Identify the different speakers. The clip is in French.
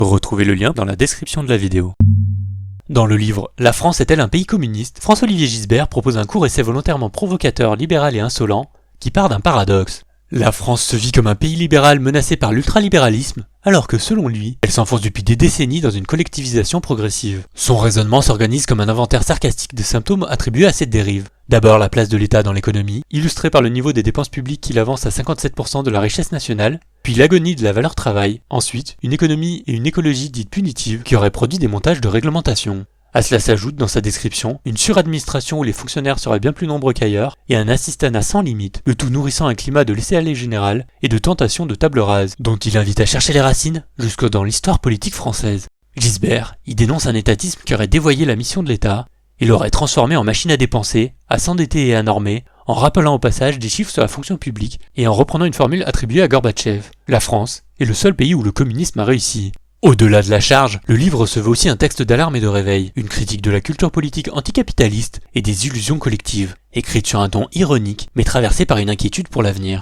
Speaker 1: Retrouvez le lien dans la description de la vidéo. Dans le livre « La France est-elle un pays communiste ?», François-Olivier Gisbert propose un court essai volontairement provocateur, libéral et insolent, qui part d'un paradoxe. La France se vit comme un pays libéral menacé par l'ultralibéralisme, alors que selon lui, elle s'enfonce depuis des décennies dans une collectivisation progressive. Son raisonnement s'organise comme un inventaire sarcastique des symptômes attribués à cette dérive. D'abord la place de l'État dans l'économie, illustrée par le niveau des dépenses publiques qu'il avance à 57% de la richesse nationale, puis l'agonie de la valeur travail, ensuite une économie et une écologie dites punitives qui auraient produit des montages de réglementation. À cela s'ajoute dans sa description une suradministration où les fonctionnaires seraient bien plus nombreux qu'ailleurs et un assistanat sans limite, le tout nourrissant un climat de laisser-aller général et de tentation de table rase, dont il invite à chercher les racines jusque dans l'histoire politique française. Gisbert y dénonce un étatisme qui aurait dévoyé la mission de l'État et l'aurait transformé en machine à dépenser, à s'endetter et à normer, en rappelant au passage des chiffres sur la fonction publique et en reprenant une formule attribuée à Gorbatchev. La France est le seul pays où le communisme a réussi. Au-delà de la charge, le livre se veut aussi un texte d'alarme et de réveil, une critique de la culture politique anticapitaliste et des illusions collectives, écrite sur un ton ironique mais traversée par une inquiétude pour l'avenir.